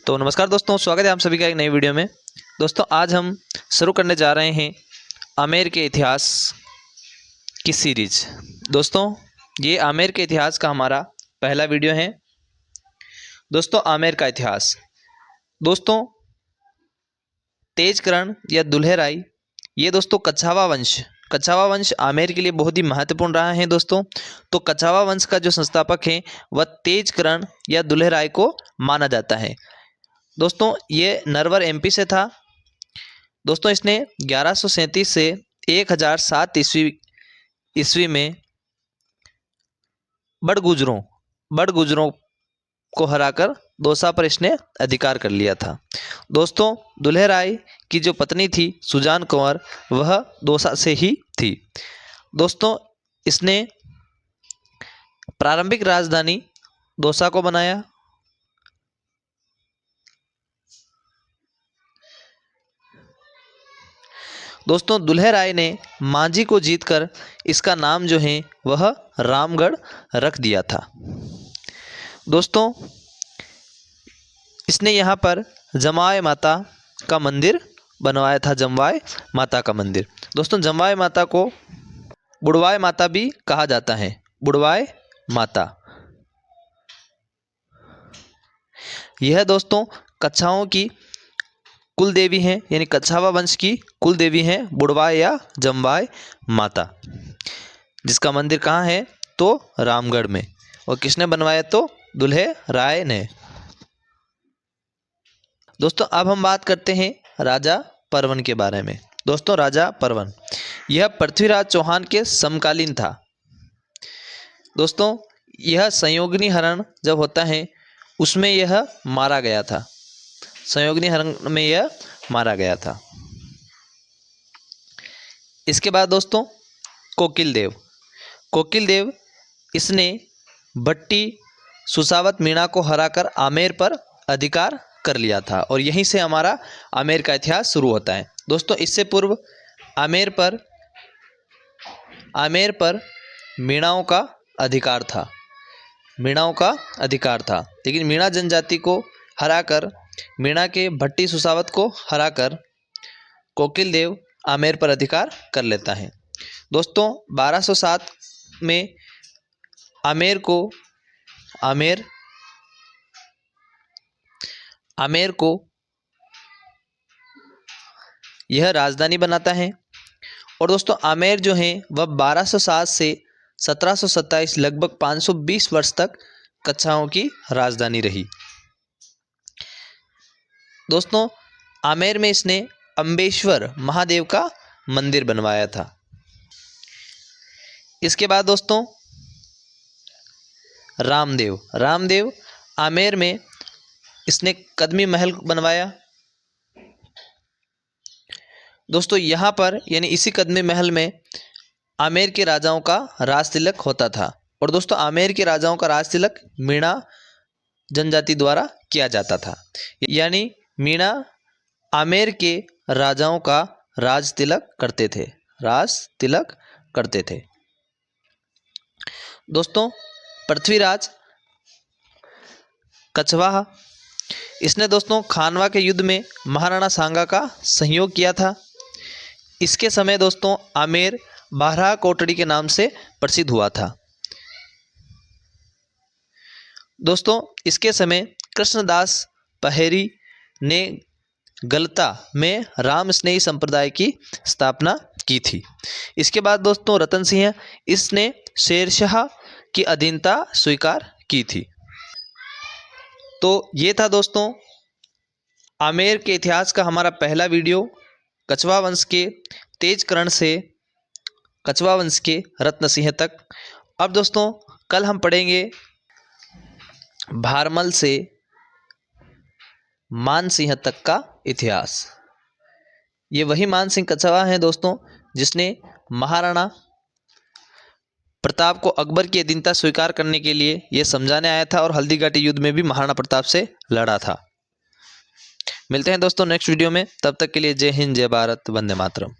तो नमस्कार दोस्तों, स्वागत है आप सभी का एक नई वीडियो में। दोस्तों आज हम शुरू करने जा रहे हैं आमेर के इतिहास की सीरीज। दोस्तों ये आमेर के इतिहास का हमारा पहला वीडियो है। दोस्तों आमेर का इतिहास, दोस्तों तेजकरण या दुल्हेराई, ये दोस्तों कछावा वंश आमेर के लिए बहुत ही महत्वपूर्ण रहा है दोस्तों। तो कछावा वंश का जो संस्थापक है वह तेजकरण या दुल्हेराय को माना जाता है। दोस्तों ये नरवर एमपी से था। दोस्तों इसने 1137 से 1007 ईस्वी में बड़गुजरों को हराकर दौसा पर इसने अधिकार कर लिया था। दोस्तों दुल्हेराय की जो पत्नी थी सुजान कुंवर, वह दौसा से ही थी। दोस्तों इसने प्रारंभिक राजधानी दौसा को बनाया। दोस्तों दुल्हेराय ने मांझी को जीतकर इसका नाम जो है वह रामगढ़ रख दिया था। दोस्तों इसने यहाँ पर जमाय माता का मंदिर बनवाया था, जमवाय माता का मंदिर। दोस्तों जमवाय माता को बुड़वाय माता भी कहा जाता है, बुड़वाय माता। यह दोस्तों कच्छाओं की कुल देवी हैं, यानी कछावा वंश की कुल देवी हैं बुड़वाय या जमवाय माता, जिसका मंदिर कहाँ है तो रामगढ़ में। और किसने बनवाया तो दुल्हेराय ने। दोस्तों अब हम बात करते हैं राजा परवन के बारे में। दोस्तों राजा परवन यह पृथ्वीराज चौहान के समकालीन था। दोस्तों यह संयोगिनी हरण जब होता है उसमें यह मारा गया था, संयोगिनी हरण में यह मारा गया था। इसके बाद दोस्तों कोकिल देव इसने भट्टी सुसावत मीणा को हराकर आमेर पर अधिकार कर लिया था और यहीं से हमारा आमेर का इतिहास शुरू होता है। दोस्तों इससे पूर्व आमेर पर मीणाओं का अधिकार था, लेकिन मीणा जनजाति को हराकर, मीणा के भट्टी सुसावत को हराकर कोकिल देव आमेर पर अधिकार कर लेता है। दोस्तों 1207 में आमेर को यह राजधानी बनाता है। और दोस्तों आमेर जो है वह 1207 से 1727 लगभग 520 वर्ष तक कच्छाओं की राजधानी रही। दोस्तों आमेर में इसने अम्बेश्वर महादेव का मंदिर बनवाया था। इसके बाद दोस्तों रामदेव आमेर में इसने कदमी महल बनवाया। दोस्तों यहाँ पर यानी इसी कदमी महल में आमेर के राजाओं का राज तिलक होता था। और दोस्तों आमेर के राजाओं का राज तिलक मीणा जनजाति द्वारा किया जाता था, यानी मीणा आमेर के राजाओं का राज तिलक करते थे। दोस्तों पृथ्वीराज कछवाहा, इसने दोस्तों खानवा के युद्ध में महाराणा सांगा का सहयोग किया था। इसके समय दोस्तों आमेर बारह कोटड़ी के नाम से प्रसिद्ध हुआ था। दोस्तों इसके समय कृष्णदास पहेरी ने गलता में राम स्नेही संप्रदाय की स्थापना की थी। इसके बाद दोस्तों रतन सिंह, इसने शेरशाह की अधीनता स्वीकार की थी। तो ये था दोस्तों आमेर के इतिहास का हमारा पहला वीडियो, कछवा वंश के तेजकरण से कछवा वंश के रत्न सिंह तक। अब दोस्तों कल हम पढ़ेंगे भारमल से मान सिंह तक का इतिहास। ये वही मान सिंह कछवा है दोस्तों जिसने महाराणा प्रताप को अकबर की अधीनता स्वीकार करने के लिए यह समझाने आया था और हल्दीघाटी युद्ध में भी महाराणा प्रताप से लड़ा था। मिलते हैं दोस्तों नेक्स्ट वीडियो में, तब तक के लिए जय हिंद, जय भारत, वंदे मातरम।